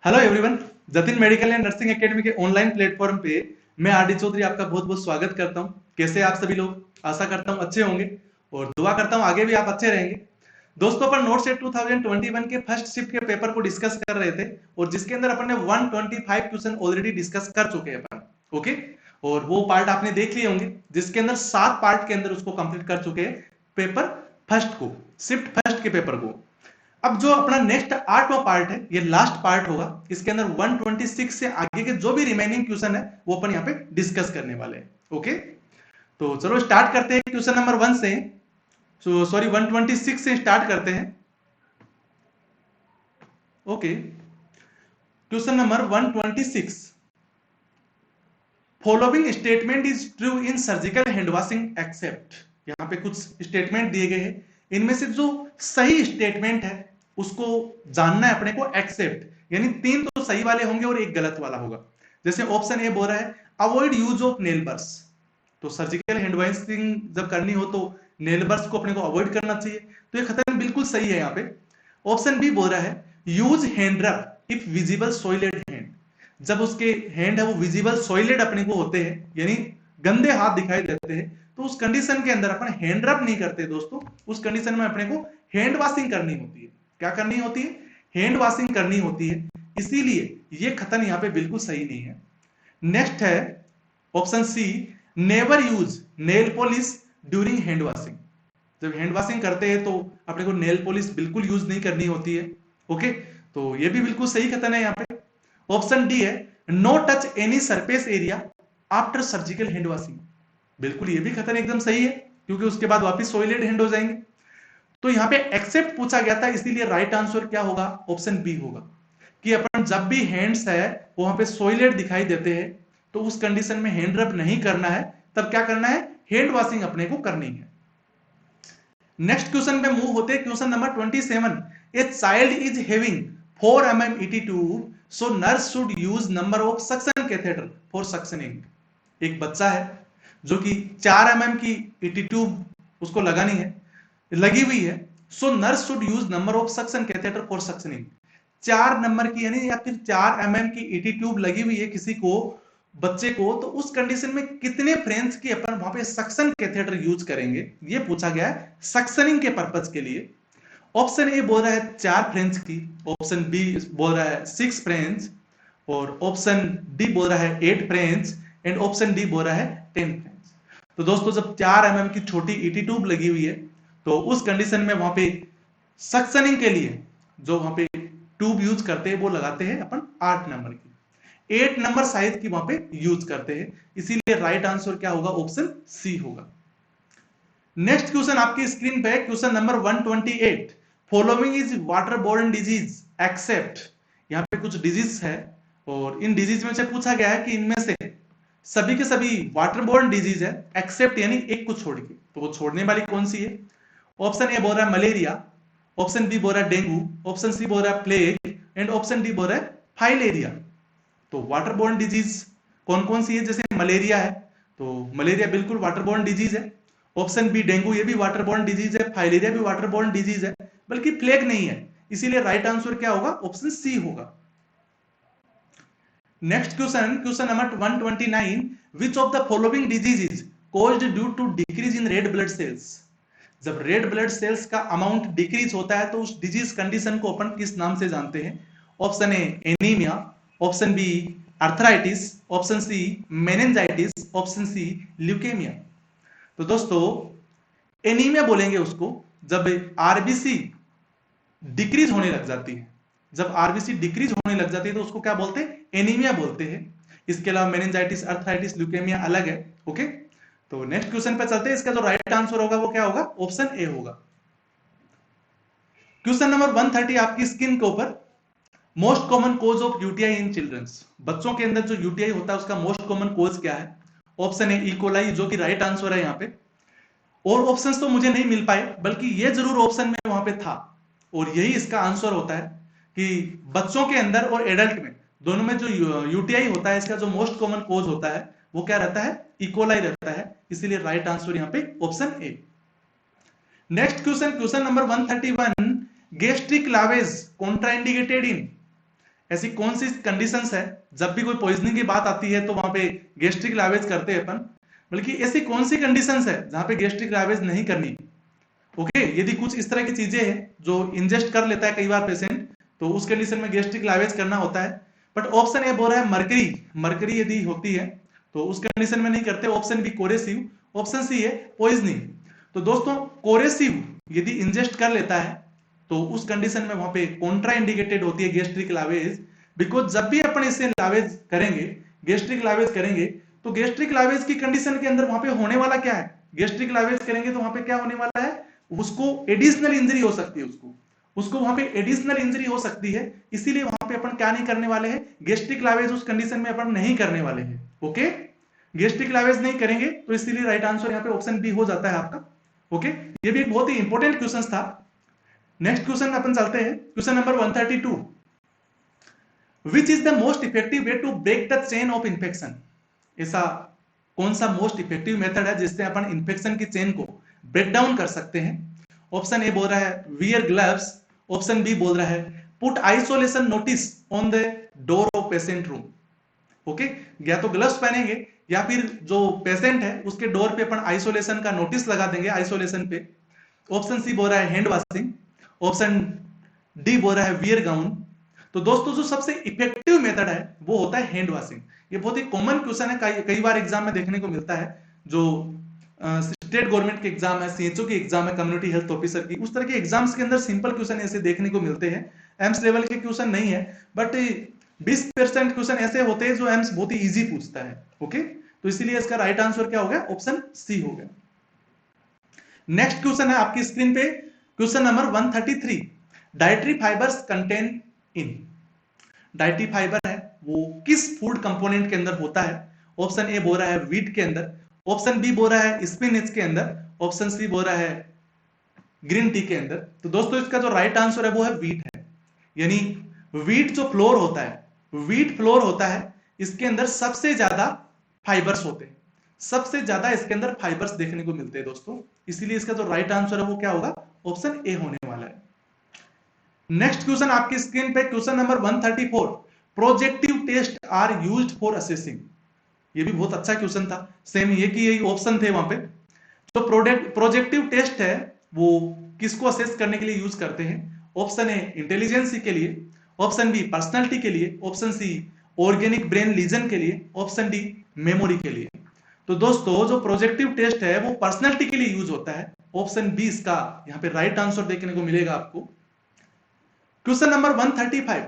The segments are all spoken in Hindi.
Hello everyone, Jatin medical and nursing academy के ऑनलाइन प्लेटफॉर्म पे मैं आर डी चौधरी आपका बहुत बहुत स्वागत करता हूं। कैसे आप सभी लोग? आशा करता हूं अच्छे होंगे और दुआ करता हूं आगे भी आप अच्छे रहेंगे। दोस्तों, अपन नोट सेट 2021 के फर्स्ट शिफ्ट के पेपर को डिस्कस कर रहे थे और जिसके अंदर अपन ने 125 क्वेश्चन ऑलरेडी डिस्कस कर चुके हैं अपन। ओके, और वो पार्ट आपने देख लिए होंगे जिसके अंदर 7 पार्ट के अंदर उसको कंप्लीट कर चुके हैं पेपर फर्स्ट को, शिफ्ट फर्स्ट के पेपर को। अब जो अपना नेक्स्ट 8वां पार्ट है, ये लास्ट पार्ट होगा। इसके अंदर 126 से आगे के जो भी रिमेनिंग क्वेश्चन है वो अपन यहाँ पे डिस्कस करने वाले हैं। ओके, तो चलो स्टार्ट करते हैं क्वेश्चन नंबर 1 से। सॉरी 126 से स्टार्ट करते हैं। Okay, question number 126, following statement is true in surgical hand washing except. यहाँ पे कुछ स्टेटमेंट दिए गए हैं, इनमें से जो सही स्टेटमेंट है उसको जानना है अपने को। एक्सेप्ट यानी 3 तो सही वाले होंगे और 1 गलत वाला होगा। जैसे ऑप्शन ए बोल रहा है अवॉइड यूज ऑफ नेल बर्स, तो सर्जिकल हैंड वॉशिंग जब करनी हो तो नेल बर्स को अपने को अवॉइड करना चाहिए, तो ये खतरनाक बिल्कुल सही है यहाँ पे। ऑप्शन बी बोल रहा है यूज हैंड रब इफ विजिबल सॉइलेड हैंड, जब उसके हैंड है वो विजिबल सॉइलेड अपने को होते हैं यानी गंदे हाथ दिखाई देते हैं, तो उस कंडीशन के अंदर अपन हैंड रब नहीं करते दोस्तों। उस कंडीशन में अपने को हैंड वॉशिंग करनी होती है। क्या करनी होती है? हैंड वॉशिंग करनी होती है, इसीलिए ये कथन यहाँ पे बिल्कुल सही नहीं है। नेक्स्ट है option C, never use nail polish during hand washing. जब हैंड वॉशिंग करते हैं तो अपने को नेल पॉलिश बिल्कुल यूज नहीं करनी होती है। ओके, तो ये भी बिल्कुल सही कथन है यहाँ पे। ऑप्शन डी है no touch any surface area after surgical hand washing. बिल्कुल ये भी कथन एकदम सही है, क्योंकि उसके बाद वापस सॉइलेड हैंड हो जाएंगे। तो यहाँ पे एक्सेप्ट पूछा गया था, इसीलिए राइट आंसर क्या होगा? ऑप्शन बी होगा कि अपन जब भी हैंड्स है वहां पे सॉइलेड दिखाई देते हैं तो उस कंडीशन में हैंड रब नहीं करना है, तब क्या करना है? हैंड वॉशिंग अपने को करनी है। नेक्स्ट क्वेश्चन पे मूव होते हैं। Question number 27, a child is having 4 mm ET tube, so nurse should use number of suction catheter for suctioning. एक बच्चा है जो कि 4 mm की ET ट्यूब उसको लगानी है, लगी हुई है, so nurse should use number of suction catheter for suctioning. 4 number की यानी या फिर 4 mm की ET ट्यूब लगी हुई है किसी को, बच्चे को, तो उस कंडीशन में कितने फ्रेंच की अपन वहां पे सक्शन कैथेटर यूज करेंगे, ये पूछा गया है सक्शनिंग के पर्पज के लिए। ऑप्शन ए बोल रहा है 4 फ्रेंच की, ऑप्शन बी बोल रहा है 6 फ्रेंच, और ऑप्शन डी बोल रहा है 8 फ्रेंच, एंड ऑप्शन डी बोल रहा है 10 फ्रेंच। तो दोस्तों जब 4 mm की छोटी ET ट्यूब लगी हुई है तो उस कंडीशन में वहां पे सक्शनिंग के लिए जो वहां पे ट्यूब यूज करते हैं वो लगाते हैं अपन 8 नंबर की, 8 नंबर साइज की वहां पे यूज करते हैं, इसीलिए राइट आंसर क्या होगा? ऑप्शन सी होगा। नेक्स्ट क्वेश्चन आपकी स्क्रीन पे question number 128, following is water borne disease accept. यहाँ पे कुछ डिजीज है और इन डिजीज में से पूछा गया है कि इनमें से सभी के सभी वाटर बोर्न डिजीज है एक्सेप्ट यानी एक को छोड़ के, तो वो छोड़ने वाली कौन सी है? ऑप्शन ए बोल रहा है मलेरिया, ऑप्शन बी बोल रहा है डेंगू, ऑप्शन सी बोल रहा है प्लेग, एंड ऑप्शन डी बोल रहा है फाइलेरिया। तो वाटर बोर्न डिजीज कौन कौन सी है? जैसे मलेरिया है तो मलेरिया बिल्कुल वाटर बोर्न डिजीज है। ऑप्शन बी डेंगू, ये भी वाटर बोर्न डिजीज है। फाइलेरिया भी वाटर बोर्न डिजीज है, बल्कि प्लेग नहीं है, इसीलिए राइट आंसर क्या होगा? ऑप्शन सी होगा। Next question, question number 129, which of the following disease caused due to decrease in red blood cells. जब रेड ब्लड सेल्स का अमाउंट डिक्रीज होता है तो उस डिजीज कंडीशन को अपन किस नाम से जानते हैं? Option A anaemia, option B arthritis, option C meningitis, option C leukaemia. तो दोस्तों एनीमिया बोलेंगे उसको जब आरबीसी डिक्रीज होने लग जाती है। जब आरबीसी डिक्रीज होने लग जाती है तो उसको क्या बोलते हैं? एनीमिया बोलते हैं। इसके अलावा मेनिंजाइटिस, अर्थराइटिस, ल्यूकेमिया अलग है। ओके, तो नेक्स्ट क्वेश्चन पे चलते हैं। इसका जो राइट आंसर होगा वो क्या होगा? ऑप्शन ए होगा। क्वेश्चन नंबर 130 आपकी स्क्रीन के ऊपर, most common cause of UTI in childrens. बच्चों के अंदर जो यूटीआई होता है उसका मोस्ट कॉमन कोज क्या है? ऑप्शन ए इकोलाई, जो कि राइट आंसर है यहाँ पे, और ऑप्शंस तो मुझे नहीं मिल पाए, बल्कि ये जरूर ऑप्शन में वहां पे था और यही इसका आंसर होता है कि बच्चों के अंदर और एडल्ट में दोनों में जो यूटीआई होता है इसका जो मोस्ट कॉमन कोज होता है वो क्या रहता है? इकोलाई रहता है, इसीलिए राइट आंसर यहाँ पे option A. Next question, question number 131, gastric lavage contraindicated in. ऐसी कौन सी कंडीशंस है जब भी कोई पॉइजनिंग की बात आती है तो वहां पे गैस्ट्रिक लावेज करते हैं अपन, बल्कि ऐसी कौन सी कंडीशंस है जहां पे गैस्ट्रिक लावेज नहीं करनी। ओके, यदि कुछ इस तरह की चीजें हैं जो इंजेस्ट कर लेता है कई बार पेशेंट, तो उस कंडीशन में गैस्ट्रिक लावेज करना होता है। बट ऑप्शन ए बोल रहा है मरकरी, मरकरी यदि होती है तो उस कंडीशन में नहीं करते। Option B corrosive, option C है पॉइजनिंग। तो दोस्तों कोरेसिव यदि इंजेस्ट कर लेता है तो उस कंडीशन में वहां पे कॉन्ट्रा इंडिकेटेड होती है गैस्ट्रिक लावेज, बिकॉज जब भी अपन इसे लावेज करेंगे, गैस्ट्रिक लावेज करेंगे, तो गैस्ट्रिक लावेज की कंडीशन के अंदर वहां पे होने वाला क्या है, गैस्ट्रिक लावेज करेंगे तो वहां पे क्या होने वाला है, उसको एडिशनल इंजरी हो सकती है, उसको वहां पे एडिशनल इंजरी हो सकती है। इसीलिए वहां पे अपन क्या नहीं करने वाले हैं, गैस्ट्रिक लावेज उस कंडीशन में अपन नहीं करने वाले हैं। ओके, गैस्ट्रिक लावेज नहीं करेंगे, तो इसीलिए राइट आंसर यहाँ पे ऑप्शन बी हो जाता है आपका। ओके, ये भी एक बहुत ही इंपॉर्टेंट क्वेश्चन था। नेक्स्ट क्वेश्चन अपन चलते हैं, question number 132। Which is the most effective way to break the chain of infection? ऐसा कौन सा मोस्ट इफेक्टिव मेथड है जिससे अपन इंफेक्शन की चेन को ब्रेक डाउन कर सकते हैं? ऑप्शन ए बोल रहा है वियर ग्लव्स, ऑप्शन बी बोल रहा है put isolation notice on the door of patient room. Okay, या तो ग्लव्स पहनेंगे या फिर जो पेशेंट है उसके डोर पे अपन आइसोलेशन का नोटिस लगा देंगे, आइसोलेशन पे। ऑप्शन सी बोल रहा है हैंड वॉशिंग, ऑप्शन डी बोल रहा है वियर गाउन। तो दोस्तों जो सबसे इफेक्टिव मेथड है वो होता है हैंड वॉशिंग। ये बहुत ही कॉमन क्वेश्चन है, कई बार एग्जाम में देखने को मिलता है। जो स्टेट गवर्नमेंट के एग्जाम है, सीएचओ की एग्जाम है, कम्युनिटी हेल्थ ऑफिसर की, उस तरह के एग्जाम्स के अंदर सिंपल क्वेश्चन ऐसे देखने को मिलते हैं। एम्स लेवल के क्वेश्चन नहीं है, बट 20% क्वेश्चन ऐसे होते हैं जो एम्स बहुत ही इजी पूछता है। ओके, तो इसीलिए इसका राइट आंसर क्या हो गया, ऑप्शन सी हो गया। नेक्स्ट क्वेश्चन है आपकी स्क्रीन पे, question number 133। Dietary fibres contain in, dietary fibre है वो किस फूड कंपोनेंट के अंदर होता है? ऑप्शन ए बोल रहा है व्हीट के अंदर, ऑप्शन बी बोल रहा है स्पिनच के अंदर, ऑप्शन सी बोल रहा है ग्रीन टी के अंदर। तो दोस्तों इसका जो राइट आंसर है वो है व्हीट है। यानी व्हीट जो फ्लोर होता है, व्हीट फ्लोर होता है, इसके अंदर सबसे ज्यादा फाइबर्स होते हैं, सबसे ज्यादा इसके अंदर फाइबर्स देखने को मिलते हैं दोस्तों। इसीलिए इसका जो राइट आंसर है वो क्या होगा, ऑप्शन ए होने वाला है। नेक्स्ट क्वेश्चन आपकी स्क्रीन पे, question number 134। Projective test are used for assessing. ये भी बहुत अच्छा क्वेश्चन था, सेम ये कि यही ऑप्शन थे वहां पे। तो प्रोजेक्टिव टेस्ट है वो किसको असेस करने के लिए यूज करते हैं? ऑप्शन ए इंटेलिजेंसी के लिए, ऑप्शन बी पर्सनालिटी के लिए, option C organic brain lesion के लिए, ऑप्शन डी मेमोरी के लिए। तो दोस्तों जो प्रोजेक्टिव टेस्ट है वो पर्सनालिटी के लिए यूज होता है। ऑप्शन बी इसका यहां पे राइट आंसर देखने को मिलेगा आपको। Question number 135।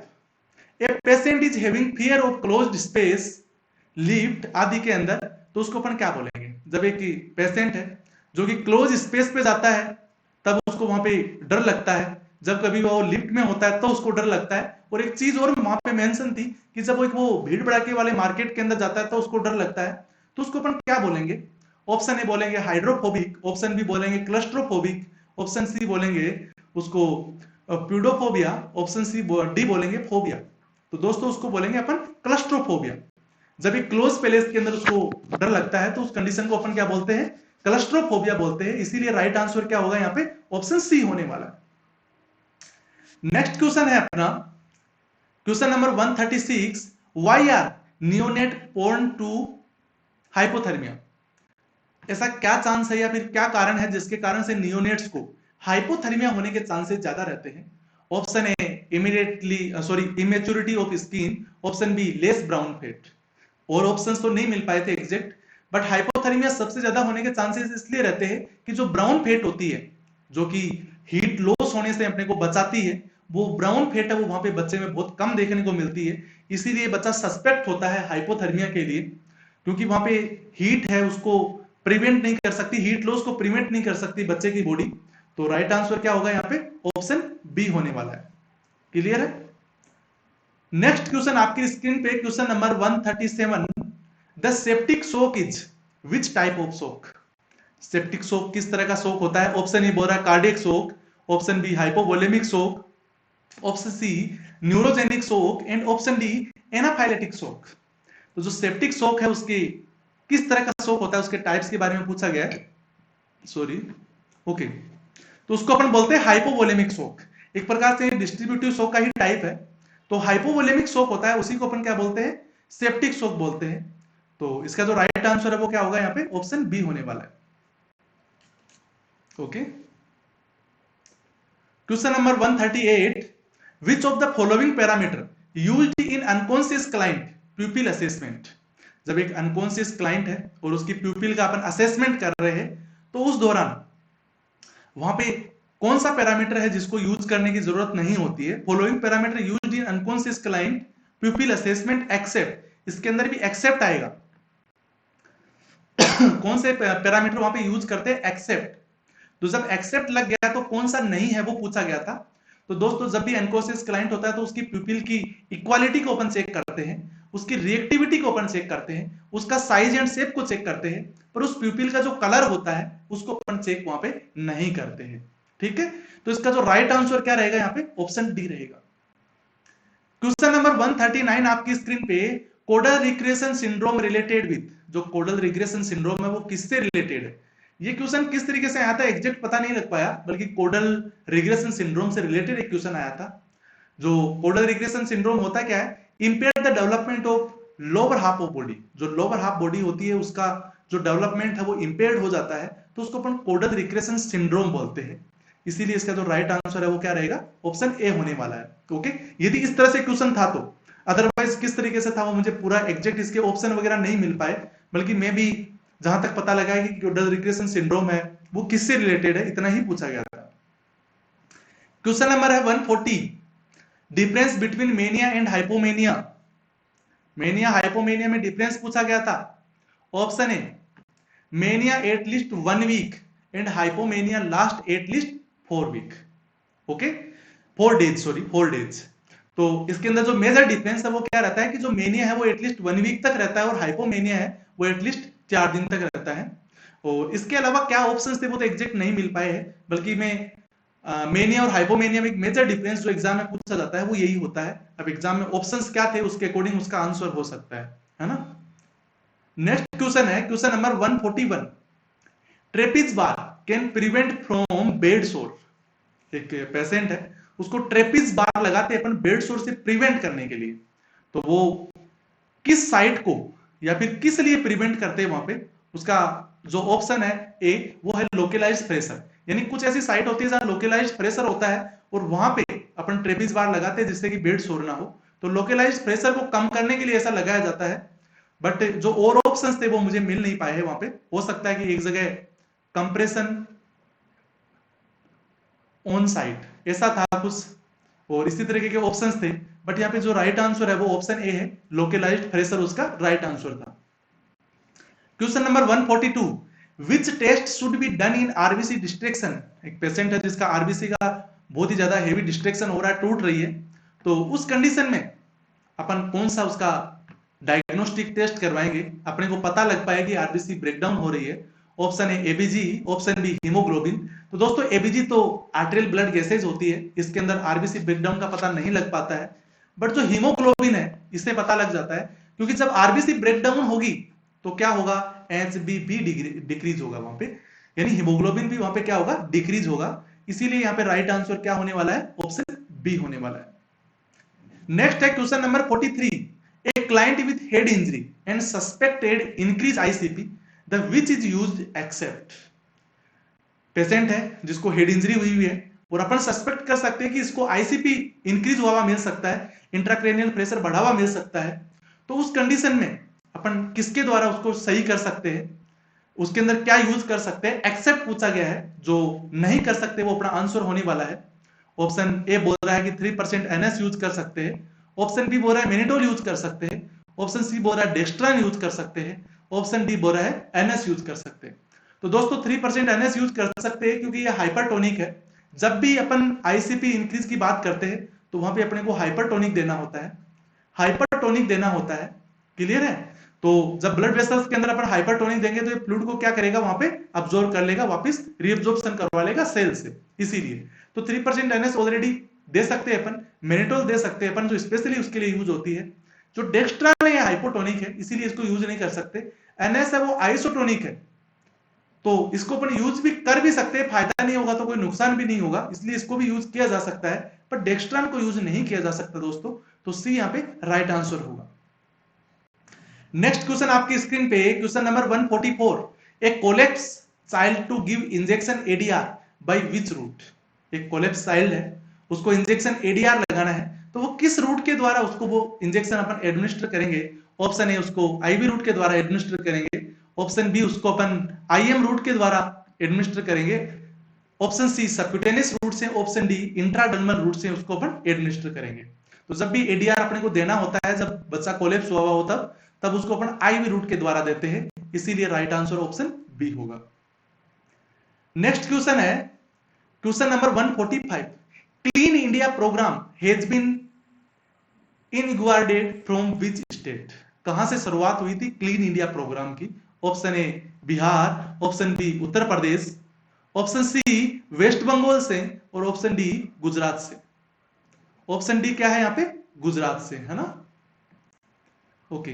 A patient is having fear of closed space, lift आदि के अंदर, तो उसको अपन क्या बोलेंगे? जब एक पेशेंट है जो कि क्लोज स्पेस पे जाता है तब उसको वहां पे डर लगता है, जब कभी वो लिफ्ट में होता है तो उसको डर लगता है। और एक चीज और वहां पे मेंशन थी कि जब वो भीड़ भड़ाके वाले मार्केट के अंदर जाता है तो उसको डर लगता है, तो उसको अपन क्या बोलेंगे? ऑप्शन ए बोलेंगे हाइड्रोफोबिक, ऑप्शन बी बोलेंगे क्लस्ट्रोफोबिक, ऑप्शन सी बोलेंगे उसको प्यूडोफोबिया, ऑप्शन सी डी बोलेंगे फोबिया। तो दोस्तों उसको बोलेंगे अपन क्लस्ट्रोफोबिया। जब एक क्लोज प्लेस के अंदर उसको डर लगता है तो उस कंडीशन को अपन क्या बोलते हैं? क्लस्ट्रोफोबिया बोलते हैं। इसीलिए राइट आंसर क्या होगा यहाँ पे, ऑप्शन सी होने वाला है। नेक्स्ट क्वेश्चन है अपना question number 136। Why are neonate prone to hypothermia? ऐसा क्या चांस है या फिर क्या कारण है जिसके कारण से नियोनेट्स को हाइपोथर्मिया होने के चांसेस ज्यादा रहते हैं? Option A immaturity of skin, option be less brown fat. और ऑप्शंस तो नहीं मिल पाए थे एग्जैक्ट, बट हाइपोथर्मिया सबसे ज्यादा होने के चांसेस इसलिए रहते हैं कि जो ब्राउन फैट होती है जो कि हीट लॉस होने से अपने को बचाती है, वो ब्राउन फैट है वो वहां पे बच्चे में बहुत कम देखने को मिलती है। इसीलिए बच्चा सस्पेक्ट होता है हाइपोथर्मिया के लिए, क्योंकि वहां पे हीट है उसको प्रिवेंट नहीं कर सकती, हीट लॉस को प्रिवेंट नहीं कर सकती बच्चे की बॉडी। तो राइट आंसर क्या होगा यहाँ पे, ऑप्शन बी होने वाला है। क्लियर है? नेक्स्ट क्वेश्चन आपकी स्क्रीन पे, question number 137। The septic shock is which type of shock? Septic shock किस तरह का शॉक होता है? ऑप्शन ए बोल रहा है cardiac shock, option B hypovolaemic shock, option C neurogenic shock and option D anaphylactic shock. तो जो सेप्टिक शॉक है उसकी किस तरह का शॉक होता है उसके टाइप्स के बारे में पूछा गया है। सॉरी, ओके, तो उसको अपन बोलते हैं हाइपोवोलेमिक शॉक। एक प्रकार से डिस्ट्रीब्यूटिव शॉक का ही टाइप है। तो हाइपोवोलेमिक शॉक होता है, उसी को अपन क्या बोलते हैं, सेप्टिक शॉक बोलते हैं। तो इसका जो राइट आंसर है वो क्या होगा यहाँ पे, ऑप्शन बी होने वाला है। Okay, question number 138, which of the following parameter used in unconscious client pupil assessment. जब एक अनकॉन्शियस क्लाइंट है और उसकी प्यूपिल का अपन असेसमेंट कर रहे हैं, तो उस दौरान वहां पे कौन सा पैरामीटर है जिसको यूज करने की जरूरत नहीं होती है। Following parameter used in unconscious client pupil assessment except, इसके अंदर भी एक्सेप्ट आएगा। कौन से पैरामीटर वहां पे यूज करते हैं, एक्सेप्ट। तो जब एक्सेप्ट लग गया तो कौन सा नहीं है वो पूछा गया था। तो दोस्तों जब भी अनकॉन्शियस क्लाइंट होता है तो उसकी प्यूपिल की इक्वालिटी को अपन चेक करते हैं, उसकी रिएक्टिविटी को अपन चेक करते हैं, उसका साइज एंड शेप को चेक करते हैं, पर उस प्यूपिल का जो कलर होता है उसको अपन चेक वहां पे नहीं करते हैं। ठीक है, तो इसका जो राइट आंसर क्या रहेगा यहाँ पे, ऑप्शन डी रहेगा। क्वेश्चन नंबर 139 आपकी स्क्रीन पे, कोडल रिग्रेशन सिंड्रोम रिलेटेड विद, जो कोडल रिग्रेशन सिंड्रोम है वो किससे रिलेटेड है। ये क्वेश्चन किस तरीके से आया था एग्जैक्ट पता नहीं लग पाया, बल्कि कोडल रिग्रेशन सिंड्रोम से रिलेटेड एक क्वेश्चन आया था। जो कोडल रिग्रेशन सिंड्रोम होता क्या है, impair the development of lower half of body, जो लोअर हाफ बॉडी होती है उसका जो डेवलपमेंट है वो इंपेयर्ड हो जाता है, तो उसको अपन कोडल रिग्रेशन सिंड्रोम बोलते हैं। इसीलिए इसका जो राइट आंसर है वो क्या रहेगा, ऑप्शन ए होने वाला है। ओके, यदि इस तरह से क्वेश्चन था तो, अदरवाइज किस तरीके से था वो मुझे पूरा एग्जैक्ट इसके ऑप्शन वगैरह नहीं मिल पाए, बल्कि मैं भी जहां तक पता लगा है कि कोडल रिग्रेशन सिंड्रोम है वो किससे रिलेटेड है, इतना ही पूछा गया था। क्वेश्चन नंबर है 140, difference between mania and hypomania. Mania hypomania में डिफरेंस पूछा गया था। Option A, mania at least 1 week and hypomania last at least 4 week. Okay, 4 days, sorry 4 days. तो इसके अंदर जो मेजर डिफरेंस है वो क्या रहता है कि जो मेनिया है वो एटलीस्ट 1 वीक तक रहता है और हाइपोमेनिया है वो एटलीस्ट 4 दिन तक रहता है। और इसके अलावा क्या ऑप्शंस थे वो तो एग्जैक्ट नहीं मिल पाए हैं, बल्कि मैं मेनिया और हाइपोमेनिया में एक मेजर डिफरेंस जो एग्जाम में पूछा जाता है वो यही होता है। अब एग्जाम में ऑप्शंस क्या थे उसके अकॉर्डिंग उसका आंसर हो सकता है ना। नेक्स्ट क्वेश्चन है question number 141, trapeze bar can prevent from bed sore. एक पेशेंट है उसको ट्रेपीज बार लगाते हैं अपन बेड सोर से प्रिवेंट करने के लिए, तो वो किस साइट को या फिर किस लिए प्रिवेंट करते हैं वहां पे, उसका जो ऑप्शन है ए वो है लोकलाइज्ड प्रेशर। यानी कुछ ऐसी साइट होती है जहां लोकलाइज्ड प्रेशर होता है और वहां पे अपन ट्रेपीज बार लगाते हैं जिससे कि बेड सोर ना हो। तो लोकलाइज्ड प्रेशर को कम करने के लिए ऐसा लगाया जाता है, बट जो और ऑप्शंस थे वो मुझे मिल नहीं पाए हैं वहां पे। हो सकता है कि एक जगह कंप्रेशन ऑन साइट ऐसा था कुछ, और इसी तरीके के ऑप्शंस थे, बट यहाँ पे जो राइट आंसर है वो ऑप्शन ए है, लोकलाइज्ड प्रेशर उसका राइट आंसर था। Question number 142, which test should be done in RBC distraction. एक पेशेंट है जिसका आरबीसी का बहुत ही ज्यादा हेवी डिस्ट्रैक्शन हो रहा है, टूट रही है, तो उस कंडीशन में अपन कौन सा उसका डायग्नोस्टिक टेस्ट करवाएंगे, अपने को पता लग पाएगी आरबीसी ब्रेकडाउन हो रही है। Option A ABG, option B haemoglobin. तो दोस्तों एबीजी तो आर्टेरियल ब्लड गैसेज होती है, इसके अंदर आरबीसी ब्रेकडाउन का पता नहीं लग पाता है, बट जो हीमोग्लोबिन है इससे पता लग जाता है, क्योंकि जब आरबीसी ब्रेकडाउन होगी तो क्या होगा, एचबीबी डिक्रीज होगा वहां पे, यानी हीमोग्लोबिन भी वहां पे क्या होगा, डिक्रीज होगा। इसीलिए यहाँ पे राइट आंसर क्या होने वाला है, ऑप्शन बी होने वाला है। नेक्स्ट है question number 43, a client with head injury and suspected increased ICP, the which is used except। Patient है जिसको हेड इंजरी हुई है और अपन सस्पेक्ट कर सकते हैं कि इसको आईसीपी इंक्रीज हुआ मिल सकता है, इंट्राक्रेनियल प्रेशर बढ़ा हुआ मिल सकता है, तो उस कंडीशन में अपन किसके द्वारा उसको सही कर सकते हैं, उसके अंदर क्या यूज कर सकते हैं, एक्सेप्ट पूछा गया है, जो नहीं कर सकते वो अपना आंसर होने वाला है। ऑप्शन ए बोल रहा है कि 3% एनएस यूज कर सकते हैं, ऑप्शन बी बोल रहा है मेनिटोल यूज कर सकते हैं, ऑप्शन सी बोल रहा है डेक्स्ट्रान यूज कर सकते हैं, ऑप्शन डी बोल रहा है एनएस यूज कर सकते हैं। तो दोस्तों 3% एनएस यूज कर सकते हैं क्योंकि ये हाइपरटोनिक है। जब भी अपन आईसीपी इंक्रीज की बात करते हैं तो वहां पे अपने को हाइपरटोनिक देना होता है, हाइपरटोनिक देना होता है, क्लियर है। तो जब ब्लड वेसल्स के अंदर अपन हाइपरटोनिक देंगे तो ये फ्लूइड को क्या करेगा, वहां पे अब्सॉर्ब कर लेगा, वापस रीअब्सॉर्प्शन करवा लेगा सेल से, इसीलिए। तो 3% एनएस ऑलरेडी दे सकते हैं अपन, मेनिटोल दे सकते हैं अपन जो स्पेशली उसके लिए यूज होती है। जो डेक्स्ट्रान है हाइपोटोनिक है इसीलिए इसको यूज नहीं कर सकते। एनएस है वो आइसोटोनिक है, तो इसको अपन यूज भी कर भी सकते हैं, फायदा नहीं होगा तो कोई नुकसान भी नहीं होगा, इसलिए इसको भी यूज किया जा सकता है, पर डेक्स्ट्रान को यूज नहीं किया जा सकता दोस्तों। तो सी यहां पे राइट आंसर होगा। नेक्स्ट क्वेश्चन आपकी स्क्रीन पे question number 144, a collapse child to give injection ADR by which route. एक कोलैप्स चाइल्ड है, उसको इंजेक्शन एडीआर लगाना है, तो वो किस रूट के द्वारा उसको वो इंजेक्शन अपन एडमिनिस्टर करेंगे। ऑप्शन ए उसको आईवी रूट के द्वारा एडमिनिस्टर करेंगे, ऑप्शन बी उसको अपन आईएम रूट के द्वारा एडमिनिस्टर करेंगे, ऑप्शन सी सबक्यूटेनियस रूट से, ऑप्शन डी इंट्राडर्मल रूट से उसको अपन एडमिनिस्टर करेंगे। तो जब भी एडीआर अपने को देना होता है, जब बच्चा कोलैप्स हुआ हो तब उसको अपन आईवी रूट के द्वारा देते हैं, इसीलिए राइट आंसर ऑप्शन बी होगा। नेक्स्ट क्वेश्चन है question number 145, clean India programme has been inaugurated from which state. कहां से शुरुआत हुई थी क्लीन इंडिया प्रोग्राम की। Option A Bihar, option B Uttar Pradesh, option C waste Bengal से, और ऑप्शन डी गुजरात से। ऑप्शन डी क्या है यहां पे, गुजरात से, है ना। ओके,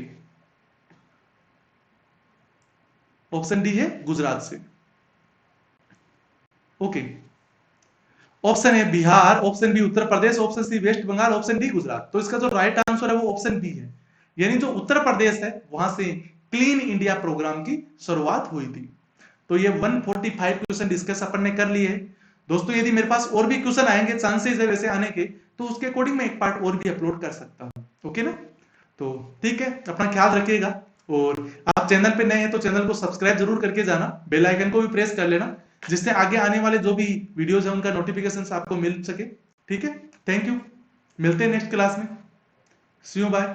ऑप्शन डी है गुजरात से। Okay, option A Bihar, option B Uttar Pradesh, option C waste Bengal, option D Gujarat. तो इसका जो राइट आंसर है वो ऑप्शन बी है, यानी जो उत्तर प्रदेश है वहां से क्लीन इंडिया प्रोग्राम की शुरुआत हुई थी। तो ये 145 क्वेश्चन डिस्कस अपन ने कर लिए। दोस्तों यदि मेरे पास और भी क्वेश्चन आएंगे, चांसेस है वैसे आने के, तो उसके अकॉर्डिंग मैं एक पार्ट और भी अपलोड कर सकता हूं। ओके ना, तो ठीक है, अपना ख्याल रखिएगा। और आप चैनल पे नए हैं तो चैनल को सब्सक्राइब जरूर करके जाना, बेल आइकन को भी प्रेस कर लेना, जिससे आगे आने वाले जो भी वीडियोस है उनका नोटिफिकेशन आपको मिल सके। ठीक है, थैंक यू, मिलते हैं नेक्स्ट क्लास में। सी यू, बाय।